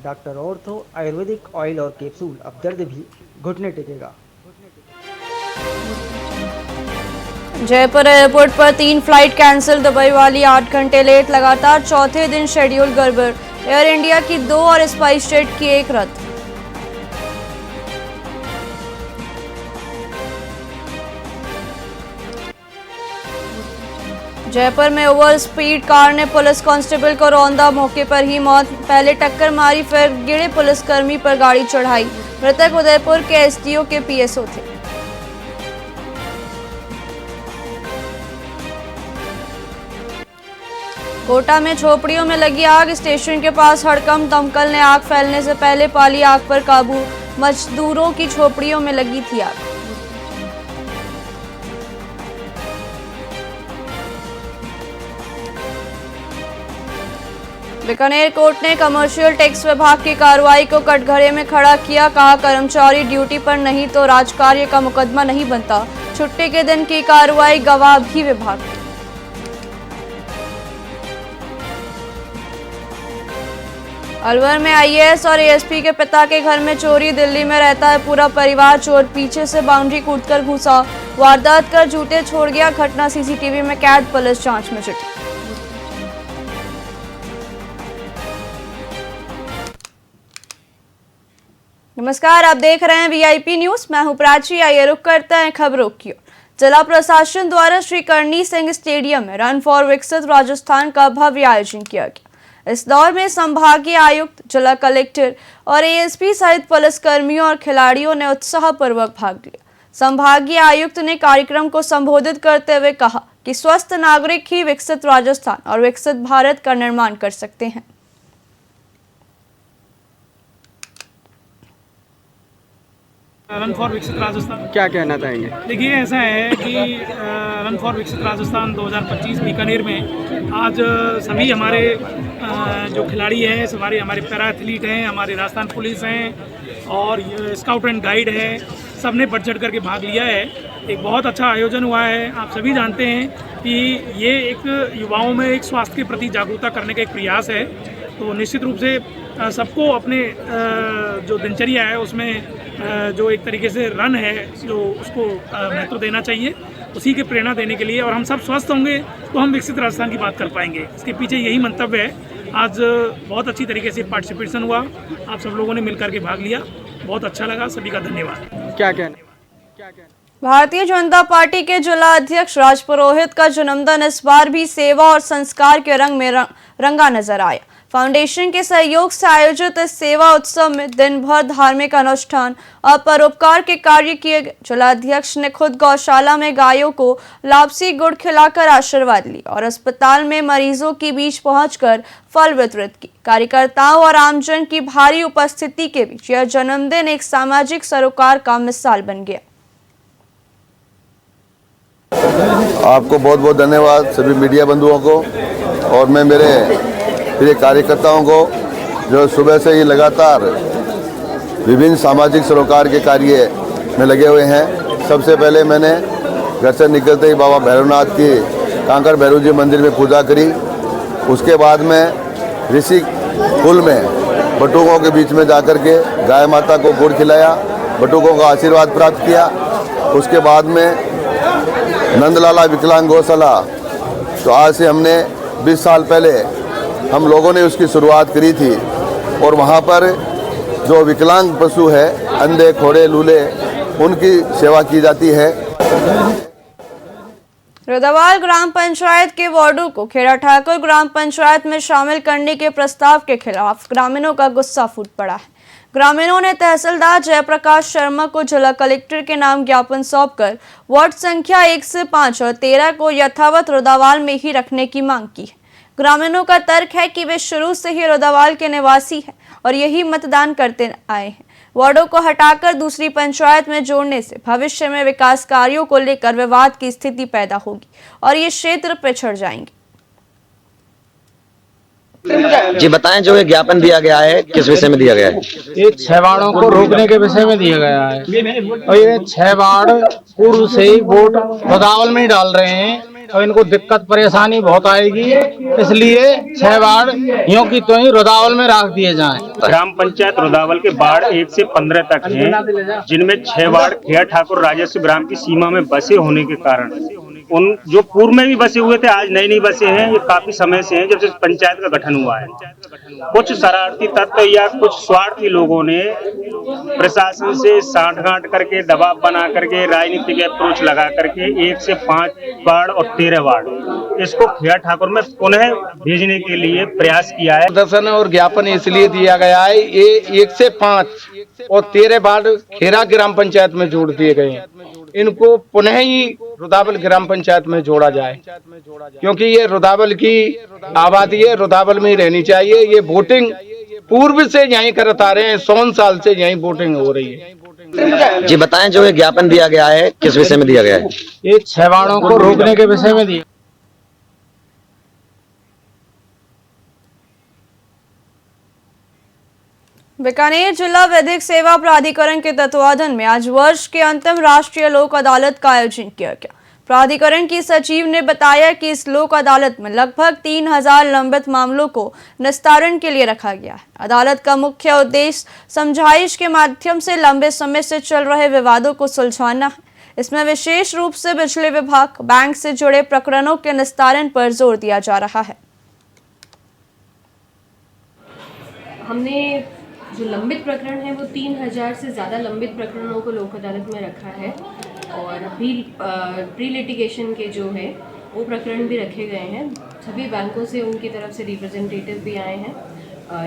Doctor ortho Ayurvedic oil और capsule, अब दर्द भी घुटने टेकेगा। जयपुर एयरपोर्ट पर 3 फ्लाइट कैंसिल, दुबई वाली 8 घंटे लेट, लगातार चौथे दिन शेड्यूल गड़बड़। एयर इंडिया की 2 और स्पाइस जेट की 1 रद्द। जयपुर में ओवर स्पीड कार ने पुलिस कांस्टेबल को रौंदा, मौके पर ही मौत। पहले टक्कर मारी, फिर गिरे पुलिसकर्मी पर गाड़ी चढ़ाई। मृतक उदयपुर के एसडीओ के पीएसओ थे। कोटा में झोपड़ियों में लगी आग, स्टेशन के पास हड़कंप, दमकल ने आग फैलने से पहले पाली आग पर काबू। मजदूरों की झोपड़ियों में लगी थी आग। बीकानेर कोर्ट ने कमर्शियल टैक्स विभाग की कार्रवाई को कटघरे में खड़ा किया, कहा कर्मचारी ड्यूटी पर नहीं तो राजकार्य का मुकदमा नहीं बनता। छुट्टी के दिन की कार्रवाई, गवाह भी विभाग के। अलवर में आईएएस और एएसपी के पिता के घर में चोरी, दिल्ली में रहता है पूरा परिवार, चोर पीछे से बाउंड्री कूदकर घुसा, वारदात कर जूते छोड़ गया, घटना सीसीटीवी में कैद, पुलिस जांच में जुटी। नमस्कार, आप देख रहे हैं वीआईपी न्यूज, मैं हूं प्राची। आइए रुक करते हैं खबरों की ओर। जिला प्रशासन द्वारा श्री करणी सिंह स्टेडियम में रन फॉर विकसित राजस्थान का भव्य आयोजन किया गया। इस दौर में संभागीय आयुक्त, जिला कलेक्टर और एएसपी सहित पुलिसकर्मियों और खिलाड़ियों ने उत्साहपूर्वक भाग लिया। संभागीय आयुक्त ने कार्यक्रम को संबोधित करते हुए कहा कि स्वस्थ नागरिक ही विकसित राजस्थान और विकसित भारत का निर्माण कर सकते हैं। रन फॉर विकसित राजस्थान क्या कहना चाहेंगे? देखिए, ऐसा है कि रन फॉर विकसित राजस्थान 2025 बीकानेर में आज सभी हमारे जो खिलाड़ी हैं, हमारे पैरा एथलीट हैं, हमारे राजस्थान पुलिस हैं और स्काउट एंड गाइड है, सब ने बढ़ चढ़ करके भाग लिया है। एक बहुत अच्छा आयोजन हुआ है। आप सभी जानते हैं कि ये एक युवाओं में एक स्वास्थ्य के प्रति जागरूकता करने का एक प्रयास है। तो निश्चित रूप से सबको अपने जो दिनचर्या है उसमें जो एक तरीके से रन है जो उसको महत्व देना चाहिए, उसी के प्रेरणा देने के लिए। और हम सब स्वस्थ होंगे तो हम विकसित राजस्थान की बात कर पाएंगे। इसके पीछे यही मंतव्य है। आज बहुत अच्छी तरीके से पार्टिसिपेशन हुआ, आप सब लोगों ने मिलकर के भाग लिया, बहुत अच्छा लगा। सभी का धन्यवाद। क्या कहना? भारतीय जनता पार्टी के जिला अध्यक्ष राज पुरोहित का जन्मदिन इस बार भी सेवा और संस्कार के रंग में रंगा नजर आया। फाउंडेशन के सहयोग से आयोजित इस सेवा उत्सव में दिन भर धार्मिक अनुष्ठान और परोपकार के कार्य किए गए। जिलाध्यक्ष ने खुद गौशाला में गायों को लापसी गुड़ खिलाकर आशीर्वाद लिया और अस्पताल में मरीजों के बीच पहुंचकर फल वितरित की। कार्यकर्ताओं और आमजन की भारी उपस्थिति के बीच यह जन्मदिन एक सामाजिक सरोकार का मिसाल बन गया। आपको बहुत बहुत धन्यवाद सभी मीडिया बंधुओं को और मैं मेरे कार्यकर्ताओं को जो सुबह से ही लगातार विभिन्न सामाजिक सरोकार के कार्य में लगे हुए हैं। सबसे पहले मैंने घर से निकलते ही बाबा भैरवनाथ की कांकर भैरव जी मंदिर में पूजा करी। उसके बाद में ऋषि कुल में बटुकों के बीच में जाकर के गाय माता को गुड़ खिलाया, बटुकों का आशीर्वाद प्राप्त किया। उसके बाद में नंदलाला विकलांग गौशाला, तो आज से हमने 20 साल पहले हम लोगों ने उसकी शुरुआत करी थी और वहाँ पर जो विकलांग पशु है, अंधे, घोड़े, लूले, उनकी सेवा की जाती है। रुदावाल ग्राम पंचायत के वार्डों को खेड़ा ठाकुर ग्राम पंचायत में शामिल करने के प्रस्ताव के खिलाफ ग्रामीणों का गुस्सा फूट पड़ा है। ग्रामीणों ने तहसीलदार जयप्रकाश शर्मा को जिला कलेक्टर के नाम ज्ञापन सौंपकर वार्ड संख्या 1 से 5 और 13 को यथावत रुदावाल में ही रखने की मांग की है। ग्रामीणों का तर्क है कि वे शुरू से ही रुदावाल के निवासी हैं और यही मतदान करते आए हैं। वार्डों को हटाकर दूसरी पंचायत में जोड़ने से भविष्य में विकास कार्यों को लेकर विवाद की स्थिति पैदा होगी और ये क्षेत्र पिछड़ जाएंगे। जी बताएं, जो ये ज्ञापन दिया गया है किस विषय में दिया गया है? ये 6 वार्डों को रोकने के विषय में दिया गया है और ये 6 वार्ड पूर्व से ही वोट रुदावल में ही डाल रहे हैं। तो इनको दिक्कत परेशानी बहुत आएगी, इसलिए 6 वार्ड यूं की तो ही रुदावल में रख दिए जाएं। ग्राम पंचायत रुदावल के वार्ड 1 से 15 तक हैं, जिनमें 6 वार्ड खेड़ा ठाकुर राजस्व ग्राम की सीमा में बसे होने के कारण उन जो पूर्व में भी बसे हुए थे, आज नए बसे हैं। ये काफी समय से हैं, जब से पंचायत का गठन हुआ है। कुछ शरारती तत्व या कुछ स्वार्थी लोगों ने प्रशासन से सांठगांठ करके, दबाव बना करके, राजनीतिक अप्रोच लगा करके 1 से 5 वार्ड और 13 वार्ड इसको खेड़ा ठाकुर में पुनः भेजने के लिए प्रयास किया है। प्रदर्शन और ज्ञापन इसलिए दिया गया है, ये 1 से 5 और 13 वार्ड खेड़ा ग्राम पंचायत में जोड़ दिए गए हैं। इनको पुनः ही रुदावल ग्राम पंचायत में जोड़ा जाए, क्योंकि ये रुदावल की आबादी है, रुदावल में ही रहनी चाहिए। ये वोटिंग पूर्व से यहीं करते आ रहे हैं, 100 साल से यहीं वोटिंग हो रही है। जी बताएं, जो ये ज्ञापन दिया गया है किस विषय में दिया गया है? ये 6 वार्डों को रोकने के विषय में दिया। बीकानेर जिला विधिक सेवा प्राधिकरण के तत्वाधान में आज वर्ष के अंतिम राष्ट्रीय लोक अदालत का आयोजन किया गया। प्राधिकरण की सचिव ने बताया कि इस लोक अदालत में लगभग 3000 लंबित मामलों को निस्तारण के लिए रखा गया है। अदालत का मुख्य उद्देश्य समझाइश के माध्यम से लंबे समय से चल रहे विवादों को सुलझाना है। इसमें विशेष रूप से बिजली विभाग, बैंक से जुड़े प्रकरणों के निस्तारण पर जोर दिया जा रहा है। हमने जो लंबित प्रकरण है वो 3000 से ज़्यादा लंबित प्रकरणों को लोक अदालत में रखा है, और प्री लिटिगेशन के जो है वो प्रकरण भी रखे गए हैं। सभी बैंकों से उनकी तरफ से रिप्रेजेंटेटिव भी आए हैं,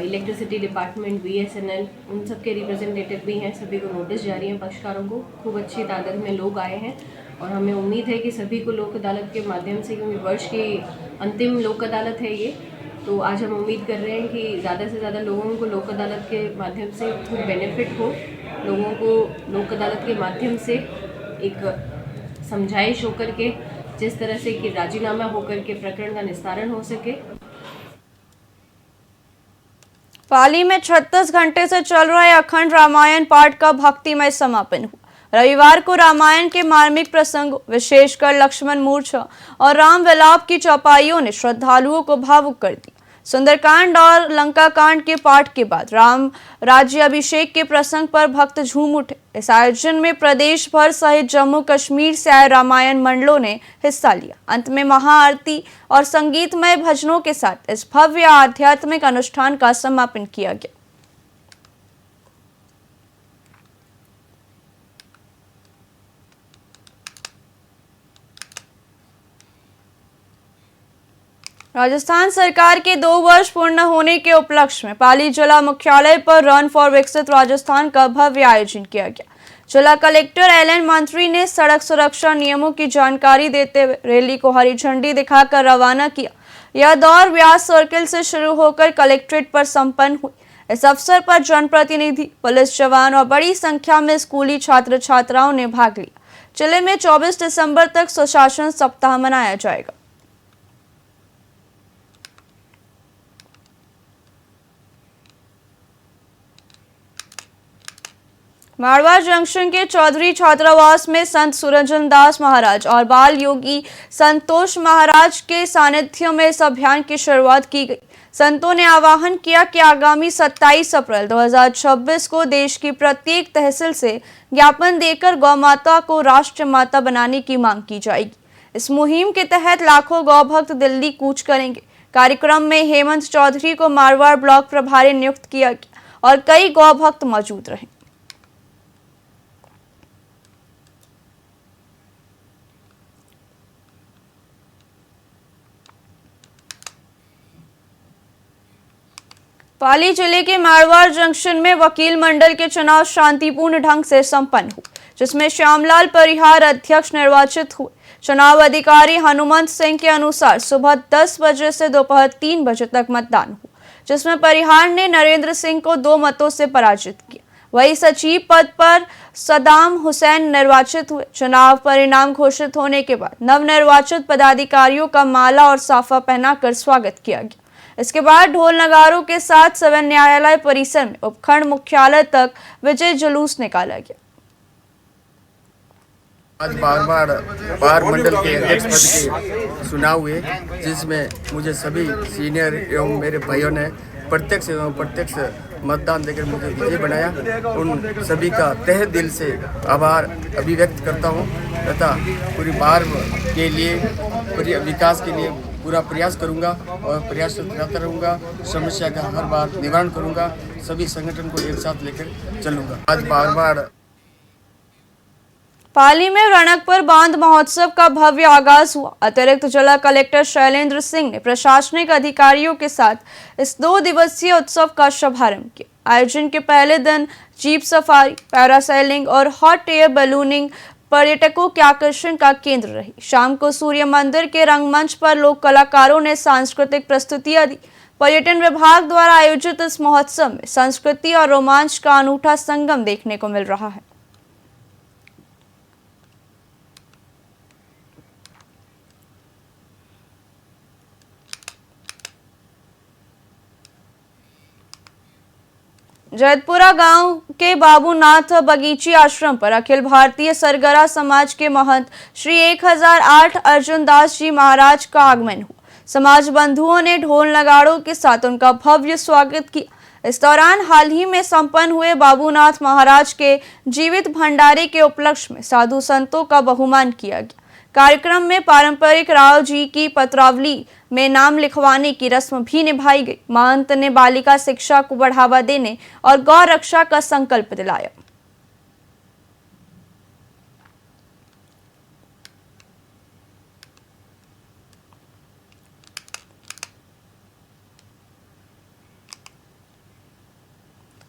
इलेक्ट्रिसिटी डिपार्टमेंट, BSNL, उन सब के रिप्रेजेंटेटिव भी हैं। सभी को नोटिस जारी है, पक्षकारों को। खूब अच्छी तादाद में लोग आए हैं और हमें उम्मीद है कि सभी को लोक अदालत के माध्यम से, क्योंकि वर्ष की अंतिम लोक अदालत है ये, तो आज हम उम्मीद कर रहे हैं कि ज़्यादा से ज़्यादा लोगों को लोक अदालत के माध्यम से खूब बेनिफिट हो। लोगों को लोक अदालत के माध्यम से एक समझाइश होकर के, जिस तरह से कि राजीनामा होकर के प्रकरण का निस्तारण हो सके। पाली में 36 घंटे से चल रहे अखंड रामायण पाठ का भक्तिमय समापन हुआ। रविवार को रामायण के मार्मिक प्रसंगों, विशेषकर लक्ष्मण मूर्छा और राम विलाप की चौपाइयों ने श्रद्धालुओं को भावुक कर दिया। सुंदरकांड और लंका कांड के पाठ के बाद राम राज्य अभिषेक के प्रसंग पर भक्त झूम उठे। इस आयोजन में प्रदेश भर सहित जम्मू कश्मीर से आए रामायण मंडलों ने हिस्सा लिया। अंत में महाआरती और संगीतमय भजनों के साथ इस भव्य आध्यात्मिक अनुष्ठान का समापन किया गया। राजस्थान सरकार के 2 वर्ष पूर्ण होने के उपलक्ष्य में पाली जिला मुख्यालय पर रन फॉर विकसित राजस्थान का भव्य आयोजन किया गया। जिला कलेक्टर LN मंत्री ने सड़क सुरक्षा नियमों की जानकारी देते हुए रैली को हरी झंडी दिखाकर रवाना किया। यह दौड़ व्यास सर्किल से शुरू होकर कलेक्ट्रेट पर संपन्न हुई। इस अवसर पर जनप्रतिनिधि, पुलिस जवान और बड़ी संख्या में स्कूली छात्र छात्राओं ने भाग लिया। जिले में 24 दिसंबर तक सुशासन सप्ताह मनाया जाएगा। मारवाड़ जंक्शन के चौधरी छात्रावास में संत सुरंजन दास महाराज और बाल योगी संतोष महाराज के सानिध्य में इस अभियान की शुरुआत की गई। संतों ने आह्वान किया कि आगामी 27 अप्रैल 2026 को देश की प्रत्येक तहसील से ज्ञापन देकर गौ माता को राष्ट्र माता बनाने की मांग की जाएगी। इस मुहिम के तहत लाखों गौ भक्त दिल्ली कूच करेंगे। कार्यक्रम में हेमंत चौधरी को मारवाड़ ब्लॉक प्रभारी नियुक्त किया गया और कई गौ भक्त मौजूद रहे। पाली जिले के मारवाड़ जंक्शन में वकील मंडल के चुनाव शांतिपूर्ण ढंग से संपन्न हुए, जिसमें श्यामलाल परिहार अध्यक्ष निर्वाचित हुए। चुनाव अधिकारी हनुमंत सिंह के अनुसार सुबह 10 बजे से दोपहर 3 बजे तक मतदान हुआ, जिसमें परिहार ने नरेंद्र सिंह को 2 मतों से पराजित किया। वही सचिव पद पर सदाम हुसैन निर्वाचित हुए। चुनाव परिणाम घोषित होने के बाद नवनिर्वाचित पदाधिकारियों का माला और साफा पहनाकर स्वागत किया गया। इसके बाद ढोल नगारों के साथ सदन न्यायालय परिसर में उपखंड मुख्यालय तक विजय जुलूस निकाला गया। आज बार मंडल के अध्यक्ष पद के चुनाव हुए, जिसमें मुझे सभी सीनियर एवं मेरे भाइयों ने प्रत्यक्ष एवं प्रत्यक्ष मतदान देकर मुझे विजयी बनाया। उन सभी का तहे दिल से आभार अभिव्यक्त करता हूं तथा पूरी बार के लिए, पूरी विकास के लिए पूरा प्रयास करूंगा और प्रयास करता रहूंगा। समस्या का हर बार निवारण करूंगा। सभी संगठन को एक साथ लेकर चलूंगा। आज बार पाली में रणकपुर बांध महोत्सव का भव्य आगाज हुआ। अतिरिक्त जिला कलेक्टर शैलेंद्र सिंह ने प्रशासनिक अधिकारियों के साथ इस 2 दिवसीय उत्सव का शुभारंभ किया। आयोजन के पहले दिन जीप सफारी, पैरासेलिंग और हॉट एयर बैलूनिंग पर्यटकों के आकर्षण का केंद्र रही। शाम को सूर्य मंदिर के रंगमंच पर लोक कलाकारों ने सांस्कृतिक प्रस्तुतियां दी। पर्यटन विभाग द्वारा आयोजित इस महोत्सव में संस्कृति और रोमांच का अनूठा संगम देखने को मिल रहा है। जैतपुरा गांव के बाबूनाथ बगीची आश्रम पर अखिल भारतीय सरगरा समाज के महंत श्री 1008 अर्जुन दास जी महाराज का आगमन हुआ। समाज बंधुओं ने ढोल नगाड़ों के साथ उनका भव्य स्वागत किया। इस दौरान हाल ही में संपन्न हुए बाबूनाथ महाराज के जीवित भंडारे के उपलक्ष्य में साधु संतों का बहुमान किया गया। कार्यक्रम में पारंपरिक राव जी की पत्रावली में नाम लिखवाने की रस्म भी निभाई गई। महंत ने बालिका शिक्षा को बढ़ावा देने और गौ रक्षा का संकल्प दिलाया।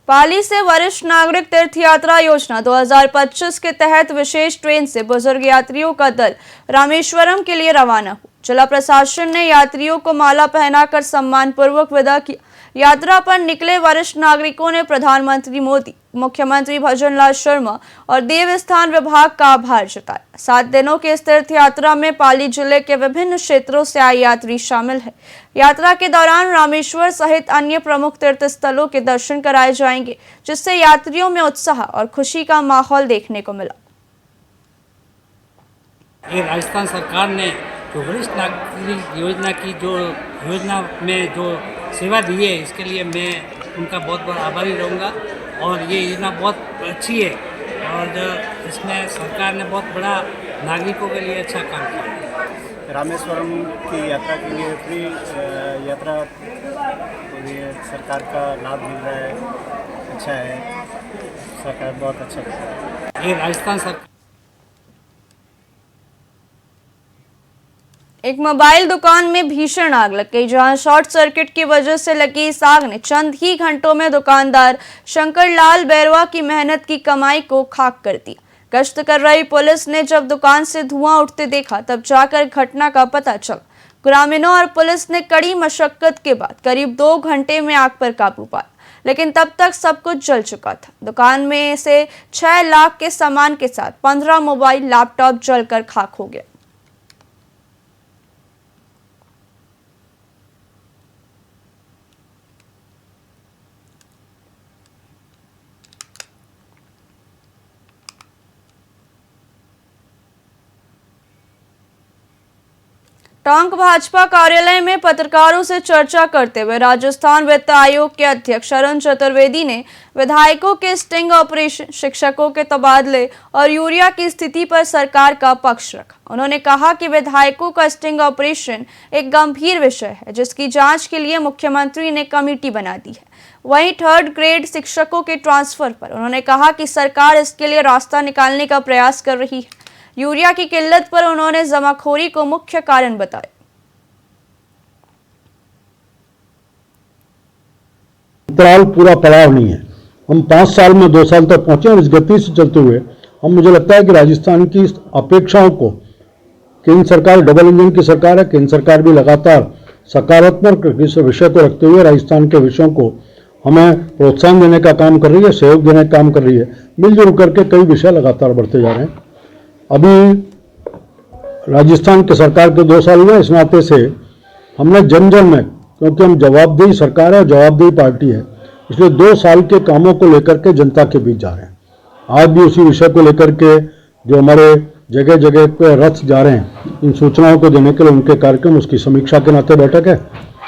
पाली से वरिष्ठ नागरिक तीर्थ यात्रा योजना 2025 के तहत विशेष ट्रेन से बुजुर्ग यात्रियों का दल रामेश्वरम के लिए रवाना हुआ। जिला प्रशासन ने यात्रियों को माला पहनाकर सम्मान पूर्वक विदा किया। यात्रा पर निकले वरिष्ठ नागरिकों ने प्रधानमंत्री मोदी, मुख्यमंत्री भजनलाल शर्मा और देवस्थान विभाग का आभार जताया। 7 दिनों के इस तीर्थ यात्रा में पाली जिले के विभिन्न क्षेत्रों से आए यात्री शामिल हैं। यात्रा के दौरान रामेश्वर सहित अन्य प्रमुख तीर्थ स्थलों के दर्शन कराए जाएंगे, जिससे यात्रियों में उत्साह और खुशी का माहौल देखने को मिला। ये राजस्थान सरकार ने जो वरिष्ठ नागरिक योजना की जो योजना में जो सेवा दी है, इसके लिए मैं उनका बहुत बहुत आभारी रहूँगा। और ये योजना बहुत अच्छी है और इसमें सरकार ने बहुत बड़ा नागरिकों के लिए अच्छा काम किया। रामेश्वरम की यात्रा के लिए फ्री यात्रा के लिए सरकार का लाभ मिल रहा है, अच्छा है, सरकार बहुत अच्छा कर रहा है। ये राजस्थान सरकार एक मोबाइल दुकान में भीषण आग लग गई, जहां शॉर्ट सर्किट की वजह से लगी इस आग ने चंद ही घंटों में दुकानदार शंकर लाल बैरवा की मेहनत की कमाई को खाक कर दिया। गश्त कर रही पुलिस ने जब दुकान से धुआं उठते देखा, तब जाकर घटना का पता चला। ग्रामीणों और पुलिस ने कड़ी मशक्कत के बाद करीब 2 घंटे में आग पर काबू पाया, लेकिन तब तक सब कुछ जल चुका था। दुकान में से 6 लाख के सामान के साथ 15 मोबाइल लैपटॉप जलकर खाक हो गया। टोंक भाजपा कार्यालय में पत्रकारों से चर्चा करते हुए राजस्थान वित्त आयोग के अध्यक्ष अरुण चतुर्वेदी ने विधायकों के स्टिंग ऑपरेशन, शिक्षकों के तबादले और यूरिया की स्थिति पर सरकार का पक्ष रखा। उन्होंने कहा कि विधायकों का स्टिंग ऑपरेशन एक गंभीर विषय है, जिसकी जांच के लिए मुख्यमंत्री ने कमेटी बना दी है। वहीं 3rd ग्रेड शिक्षकों के ट्रांसफर पर उन्होंने कहा कि सरकार इसके लिए रास्ता निकालने का प्रयास कर रही है। यूरिया की किल्लत पर उन्होंने जमाखोरी को मुख्य कारण बताया। अंतराल पूरा पड़ाव नहीं है। हम 5 साल में 2 साल तक पहुंचे और इस गति से चलते हुए हम, मुझे लगता है कि राजस्थान की अपेक्षाओं को, केंद्र सरकार डबल इंजन की सरकार है, केंद्र सरकार भी लगातार सकारात्मक इस विषय को रखते हुए राजस्थान के विषयों को हमें प्रोत्साहन देने का काम कर रही है, सहयोग देने का काम कर रही है। मिलजुल करके कई विषय लगातार बढ़ते जा रहे हैं। अभी राजस्थान के सरकार के 2 साल हुए, इस नाते से हमने जन जन में, क्योंकि हम जवाबदेही सरकार है, जवाबदेही पार्टी है, इसलिए 2 साल के कामों को लेकर के जनता के बीच जा रहे हैं। आज भी उसी विषय को लेकर के जो हमारे जगह जगह पे रथ जा रहे हैं, इन सूचनाओं को देने के लिए उनके कार्यक्रम, उसकी समीक्षा के नाते बैठक है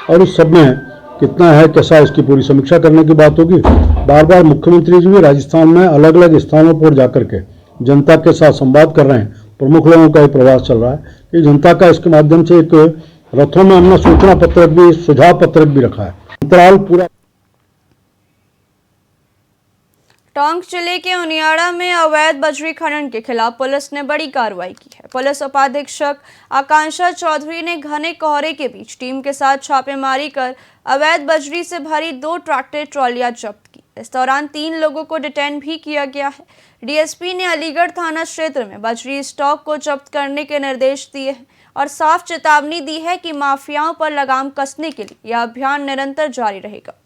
और उस सब में कितना है कैसा इसकी पूरी समीक्षा करने की बात होगी। बार बार मुख्यमंत्री जी भी राजस्थान में अलग अलग स्थानों पर जाकर के जनता के साथ संवाद कर रहे हैं। प्रमुख लोगों का ये प्रवास चल रहा है कि जनता का इसके माध्यम से एक रथों में हमने सूचना पत्रक भी, सुझाव पत्रक भी रखा है। अंतराल पूरा। टोंक जिले के उनियाड़ा में अवैध बजरी खनन के खिलाफ पुलिस ने बड़ी कार्रवाई की है। पुलिस उपाधीक्षक आकांक्षा चौधरी ने घने कोहरे के बीच टीम के साथ छापेमारी कर अवैध बजरी से भरी 2 ट्रैक्टर ट्रॉलियां जब्त की। इस दौरान 3 लोगों को डिटेन भी किया गया है। डीएसपी ने अलीगढ़ थाना क्षेत्र में बजरी स्टॉक को जब्त करने के निर्देश दिए हैं और साफ चेतावनी दी है कि माफियाओं पर लगाम कसने के लिए यह अभियान निरंतर जारी रहेगा।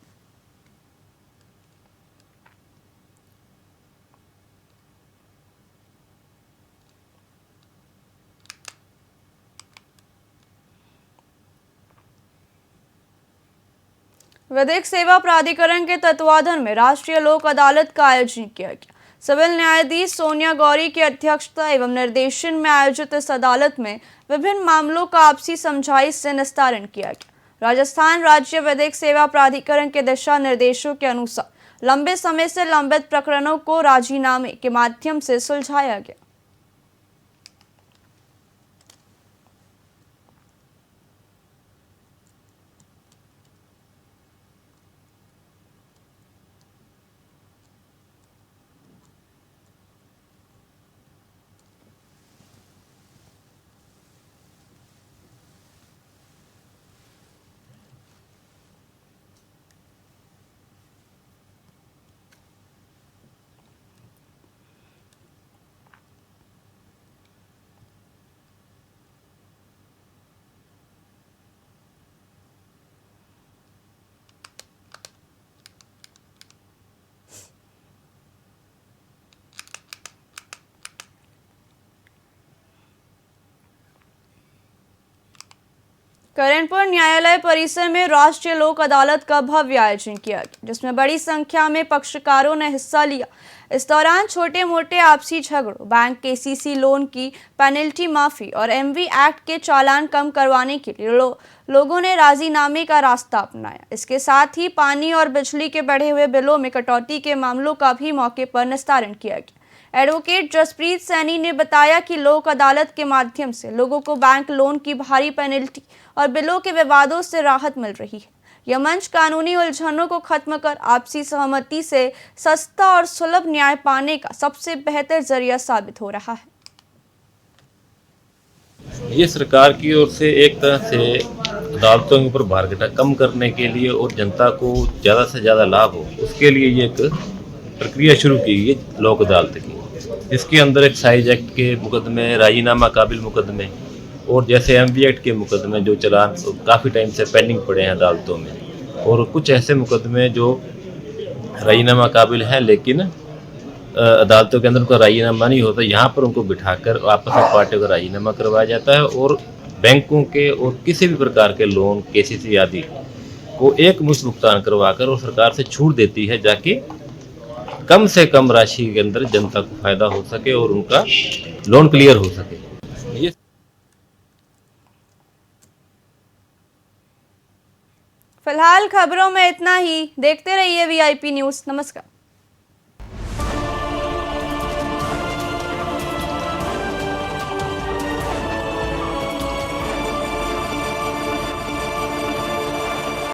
विधिक सेवा प्राधिकरण के तत्वाधान में राष्ट्रीय लोक अदालत का आयोजन किया गया। सिविल न्यायाधीश सोनिया गौरी की अध्यक्षता एवं निर्देशन में आयोजित इस अदालत में विभिन्न मामलों का आपसी समझाइश से निस्तारण किया गया। राजस्थान राज्य विधिक सेवा प्राधिकरण के दिशा निर्देशों के अनुसार लंबे समय से लंबित प्रकरणों को राजीनामे के माध्यम से सुलझाया गया। करणपुर न्यायालय परिसर में राष्ट्रीय लोक अदालत का भव्य आयोजन किया गया, जिसमें बड़ी संख्या में पक्षकारों ने हिस्सा लिया। इस दौरान छोटे मोटे आपसी झगड़ों, बैंक केसीसी लोन की पेनल्टी माफी और एमवी एक्ट के चालान कम करवाने के लिए लोगों ने राजीनामे का रास्ता अपनाया। इसके साथ ही पानी और बिजली के बढ़े हुए बिलों में कटौती के मामलों का भी मौके पर निस्तारण किया गया। एडवोकेट जसप्रीत सैनी ने बताया कि लोक अदालत के माध्यम से लोगों को बैंक लोन की भारी पेनल्टी और बिलों के विवादों से राहत मिल रही है। यह मंच कानूनी उलझनों को खत्म कर आपसी सहमति से सस्ता और सुलभ न्याय पाने का सबसे बेहतर जरिया साबित हो रहा है। ये सरकार की ओर से एक तरह से अदालतों के ऊपर भार कम करने के लिए और जनता को ज़्यादा से ज़्यादा लाभ हो, उसके लिए ये एक प्रक्रिया शुरू की गई लोक अदालत की। इसके अंदर एक्साइज एक्ट के मुकदमे, राजीनामा काबिल मुकदमे और जैसे एमवी एक्ट के मुकदमे जो चलान काफ़ी टाइम से पेंडिंग पड़े हैं अदालतों में, और कुछ ऐसे मुकदमे जो राजीनामा काबिल हैं लेकिन अदालतों के अंदर उनका राजीनामा नहीं होता, यहाँ पर उनको बिठाकर आपस में पार्टियों का राजीनामा करवाया जाता है और बैंकों के और किसी भी प्रकार के लोन, केसीसी आदि को एक मुश्त भुगतान करवाकर और सरकार से छूट देती है जाके कम से कम राशि के अंदर जनता को फायदा हो सके और उनका लोन क्लियर हो सके। ये फिलहाल खबरों में इतना ही। देखते रहिए वीआईपी न्यूज़। नमस्कार।